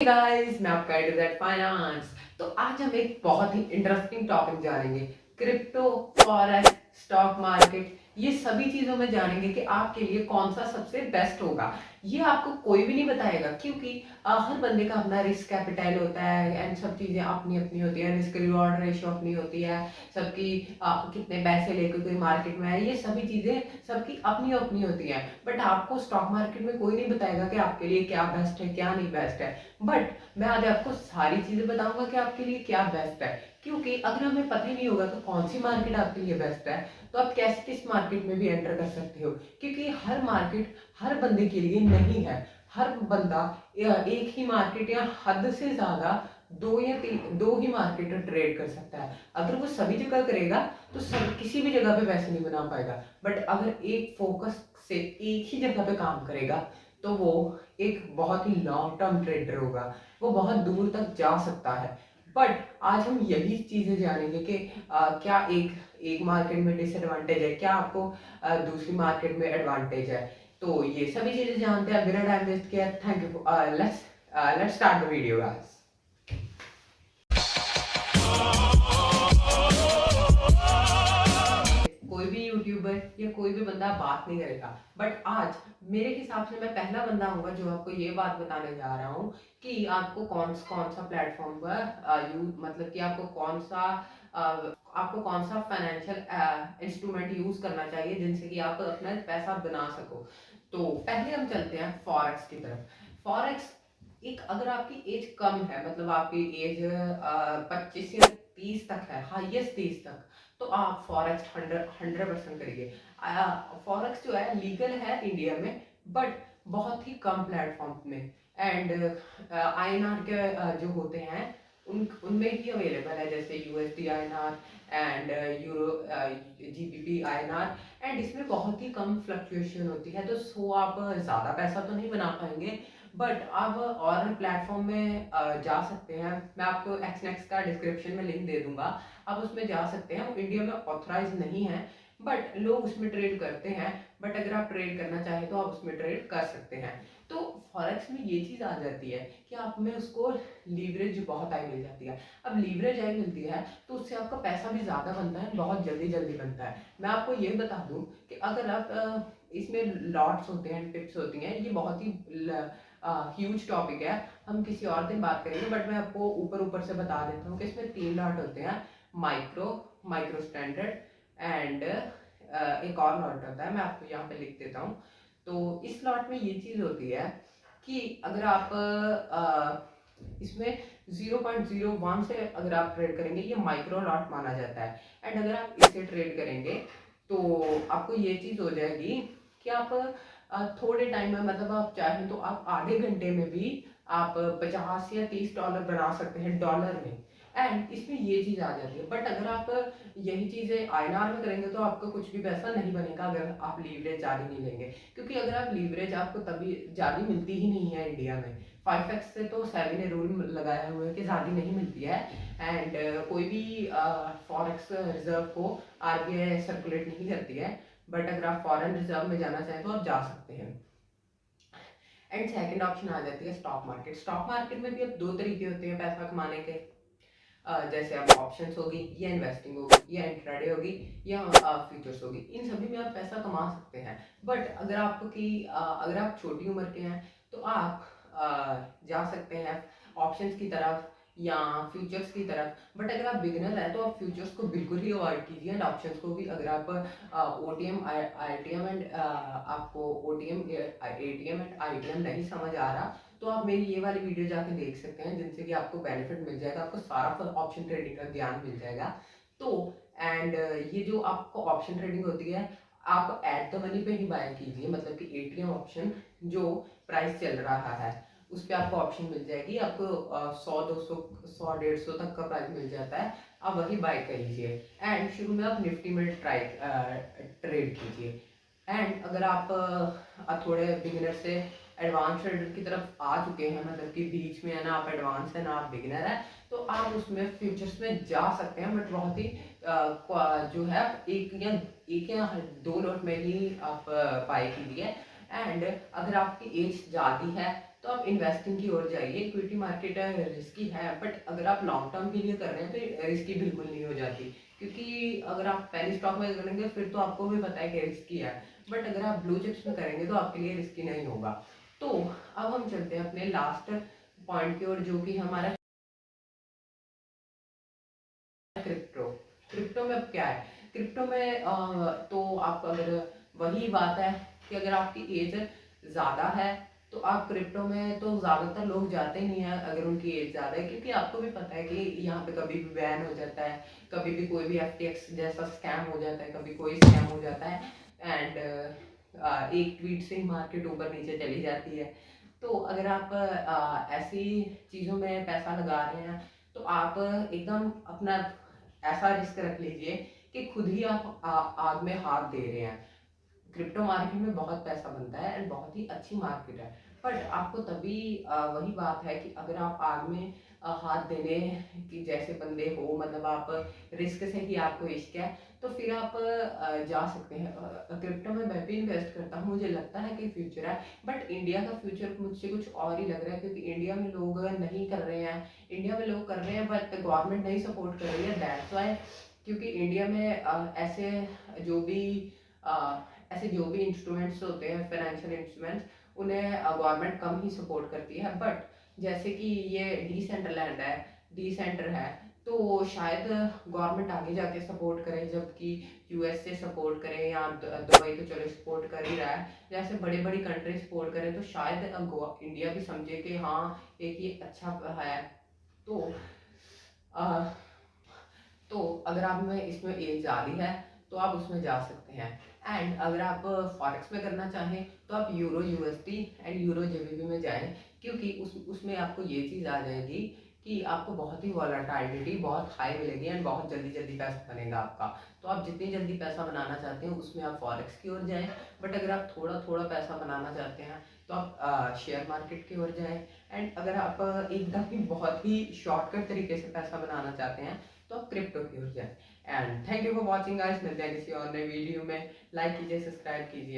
Guys, मैं आपका educate finance. तो आज हम एक बहुत ही इंटरेस्टिंग टॉपिक जानेंगे। क्रिप्टो, फॉरेक्स, स्टॉक मार्केट, ये सभी चीजों में जानेंगे कि आपके लिए कौन सा सबसे बेस्ट होगा। ये आपको कोई भी नहीं बताएगा, क्योंकि हर बंदे का अपना रिस्क कैपिटल होता है एंड सब चीजें अपनी अपनी होती है। रिस्क रिवॉर्ड रेशियो अपनी होती है सबकी। कितने पैसे लेकर कोई मार्केट में है, ये सभी चीजें सबकी अपनी अपनी होती है। बट आपको स्टॉक मार्केट में कोई नहीं बताएगा कि आपके लिए क्या बेस्ट है क्या नहीं बेस्ट है। बट मैं आज आपको सारी चीजें बताऊंगा कि आपके लिए क्या बेस्ट है। क्योंकि अगर हमें पता ही नहीं होगा कि कौन सी मार्केट आपके लिए बेस्ट है, तो आप कैसे किस मार्केट में भी एंटर कर सकते हो। क्योंकि हर मार्केट हर बंदे के लिए नहीं है। हर बंदा एक ही मार्केट या हद से ज्यादा दो ही मार्केट ट्रेड कर सकता है। अगर वो सभी जगह करेगा तो सब किसी भी जगह पे पैसे नहीं बना पाएगा। बट अगर एक फोकस से एक ही जगह पे काम करेगा तो वो एक बहुत ही लॉन्ग टर्म ट्रेडर होगा। वो बहुत दूर तक जा सकता है। बट आज हम यही चीजें जानेंगे कि क्या एक मार्केट में डिसएडवांटेज है, क्या आपको दूसरी मार्केट में एडवांटेज है। तो ये सभी चीजें जानते हैं बिना टाइम वेस्ट किया। Thank you. Let's start the video guys. कोई भी यूट्यूबर या कोई भी बंदा बात नहीं करेगा। बट आज मेरे हिसाब से मैं पहला बंदा हूँ जो आपको ये बात बताने जा रहा हूँ कि आपको कौन सा प्लेटफॉर्म पर मतलब कि आपको कौन सा फाइनेंशियल इंस्ट्रूमेंट यूज करना चाहिए जिनसे कि आप अपना पैसा बना सको। तो पहले हम चलते हैं फॉरेक्स की तरफ। फॉरेक्स एक, अगर आपकी एज कम है, मतलब आपकी एज 25 या 30 तक है, हाईएस्ट 30 तक, तो आप फॉरेक्स 100% करिए। फॉरेक्स जो है लीगल है इंडिया में, बट बहुत ही कम प्लेटफॉर्म में। एंड आईएनआर के जो होते हैं उनमें ही अवेलेबल है, जैसे USD INR and euro GBP INR. And इसमें बहुत ही कम फ्लक्चुएशन होती है, तो सो आप ज़्यादा पैसा तो नहीं बना पाएंगे। बट आप और प्लेटफॉर्म में जा सकते हैं। मैं आपको एक्सनेक्स का डिस्क्रिप्शन में लिंक दे दूंगा, आप उसमें जा सकते हैं। वो इंडिया में ऑथराइज नहीं है, बट लोग उसमें ट्रेड करते हैं। बट अगर आप ट्रेड करना चाहें तो आप उसमें ट्रेड कर सकते हैं। तो फॉरेक्स में ये चीज़ आ जाती है कि आप में उसको लीवरेज बहुत आई मिल जाती है। अब लीवरेज आई मिलती है तो उससे आपका पैसा भी ज़्यादा बनता है, बहुत जल्दी जल्दी बनता है। मैं आपको ये बता दूं कि अगर आप इसमें लॉट्स होते हैं, टिप्स होती हैं, ये बहुत ही ह्यूज टॉपिक है, हम किसी और दिन बात करेंगे। बट मैं आपको ऊपर ऊपर से बता देता हूँ कि इसमें 3 लॉट होते हैं। माइक्रो, माइक्रो स्टैंडर्ड एंड एक और लॉट होता है, मैं आपको यहाँ पे लिख देता हूँ। तो इस लॉट में ये चीज़ होती है कि अगर आप इसमें 0.01 से अगर आप ट्रेड करेंगे, ये माइक्रो लॉट माना जाता है। एंड अगर आप इससे ट्रेड करेंगे तो आपको ये चीज़ हो जाएगी कि आप थोड़े टाइम में, मतलब आप चाहें तो आप आधे घंटे में भी आप 50 या 30 डॉलर बना सकते हैं डॉलर में। एंड इसमें ये चीज़ आ जाती है। बट अगर आप यही चीज़ें आईएनआर में करेंगे तो आपका कुछ भी पैसा नहीं बनेगा अगर आप लीवरेज ज़्यादा नहीं लेंगे। क्योंकि अगर आप लीवरेज, आपको तभी ज़्यादा मिलती ही नहीं है इंडिया में। 5x से तो सेबी ने रूल लगाया हुआ है कि ज़्यादा नहीं मिलती है। एंड कोई भी फॉरेक्स रिजर्व को आरबीआई सर्कुलेट नहीं करती है। बट अगर आप फॉरेन रिजर्व में जाना चाहें तो आप जा सकते हैं। एंड सेकंड ऑप्शन आ जाती है स्टॉक मार्केट। स्टॉक मार्केट में भी अब दो तरीके होते हैं पैसा कमाने के। जैसे आप ऑप्शंस होगी, या इन्वेस्टिंग होगी, या इंट्राडे होगी, या फ्यूचर्स होगी, इन सभी में आप पैसा कमा सकते हैं। बट अगर आप छोटी उम्र के हैं तो आप जा सकते हैं ऑप्शंस की तरफ या फ्यूचर्स की तरफ। बट अगर आप बिगिनर हैं तो आप फ्यूचर्स को बिल्कुल ही अवॉइड कीजिए एंड ऑप्शंस को भी। अगर आप ओटीएम आईटीएम एंड आपको ओटीएम एटीएम एंड आईटीएम नहीं समझ आ रहा, तो आप मेरी ये वाली वीडियो जाके देख सकते हैं, जिनसे कि आपको बेनिफिट मिल जाएगा, आपको सारा ऑप्शन ट्रेडिंग का ज्ञान मिल जाएगा। तो एंड ये जो आपको ऑप्शन ट्रेडिंग होती है, आप एट द मनी पे ही बाय कीजिए, मतलब कि एटीएम ऑप्शन जो प्राइस चल रहा है उस पर आपको ऑप्शन मिल जाएगी। आपको 100 200 100 150 तक का प्राइस मिल जाता है, आप वही बाय कीजिए। एंड शुरू में आप निफ्टी में ट्रेड कीजिए। एंड अगर आप थोड़े बिगिनर से एडवांस ट्रेडर की तरफ आ चुके हैं, मतलब कि बीच में है ना, आप एडवांस है ना आप बिगिनर है, तो आप उसमें फ्यूचर्स में जा सकते हैं। बट बहुत ही जो है एक या दो लॉट में ही आप बाय कीजिए। एंड अगर आपकी एज ज़्यादा है तो तो आप इन्वेस्टिंग की ओर जाइए। इक्विटी मार्केट रिस्की है, बट अगर आप लॉन्ग टर्म के लिए कर रहे हैं तो रिस्की बिल्कुल नहीं हो जाती, क्योंकि अगर आप पहले स्टॉक में करेंगे फिर तो आपको भी पता है कि रिस्की है, बट अगर आप ब्लू चिप्स में करेंगे तो आपके लिए रिस्की नहीं होगा। तो अब हम चलते हैं अपने लास्ट पॉइंट की ओर, जो कि हमारा क्रिप्टो। क्रिप्टो में अब क्या है, क्रिप्टो में तो आप अगर, वही बात है कि अगर आपकी एज ज़्यादा है तो आप क्रिप्टो में तो ज़्यादातर लोग जाते नहीं हैं अगर उनकी एज ज़्यादा है, क्योंकि आपको भी पता है कि यहाँ पे कभी भी बैन हो जाता है, कभी भी कोई भी FTX जैसा स्कैम हो जाता है, कभी कोई स्कैम हो जाता है, एंड एक ट्वीट से ही मार्केट ऊपर नीचे चली जाती है। तो अगर आप ऐसी चीज़ों में पैसा लगा रहे हैं तो आप एकदम अपना ऐसा रिस्क रख लीजिए कि खुद ही आप आग में हाथ दे रहे हैं। क्रिप्टो मार्केट में बहुत पैसा बनता है एंड बहुत ही अच्छी मार्केट है, बट आपको तभी वही बात है कि अगर आप आग में हाथ देने की जैसे बंदे हो, मतलब आप रिस्क से ही आपको इश्क है, तो फिर आप जा सकते हैं। क्रिप्टो में मैं भी इन्वेस्ट करता हूँ, मुझे लगता है कि फ्यूचर है, बट इंडिया का फ्यूचर मुझसे कुछ और ही लग रहा है, क्योंकि इंडिया में लोग नहीं कर रहे हैं। इंडिया में लोग कर रहे हैं बट गवर्नमेंट नहीं सपोर्ट कर रही है, दैट्स वाई। क्योंकि इंडिया में ऐसे जो भी ऐसे जो भी इंस्ट्रूमेंट्स होते हैं, फाइनेंशियल इंस्ट्रूमेंट्स, उन्हें गवर्नमेंट कम ही सपोर्ट करती है। बट जैसे कि ये डिसेंट्रलैंड है, डिसेंटर है, तो शायद गवर्नमेंट आगे जाके सपोर्ट करे, जबकि USA सपोर्ट करे या दुबई तो चलो सपोर्ट कर ही रहा है, जैसे बड़ी बड़ी कंट्री सपोर्ट करे, तो शायद इंडिया भी समझे कि हाँ एक ये अच्छा है। तो अ, तो अगर आप में इसमें एज ज़्यादा है तो आप उसमें जा सकते हैं। एंड अगर आप फॉरेक्स में करना चाहें तो आप euro USD and euro JBP में जाएं, क्योंकि उसमें आपको ये चीज़ आ जाएगी कि आपको बहुत ही वॉलेटिलिटी बहुत हाई मिलेगी एंड बहुत जल्दी जल्दी पैसा बनेगा आपका। तो आप जितनी जल्दी पैसा बनाना चाहते हैं उसमें आप फॉरेक्स की ओर जाएं, बट अगर आप थोड़ा थोड़ा पैसा बनाना चाहते हैं तो आप शेयर मार्केट की ओर जाएं। एंड अगर आप एकदम ही बहुत ही शॉर्टकट तरीके से पैसा बनाना चाहते हैं तो आप क्रिप्टो की ओर जाए। And thank you for watching guys, मिलते हैं किसी और नए वीडियो में। लाइक कीजिए, सब्सक्राइब कीजिए।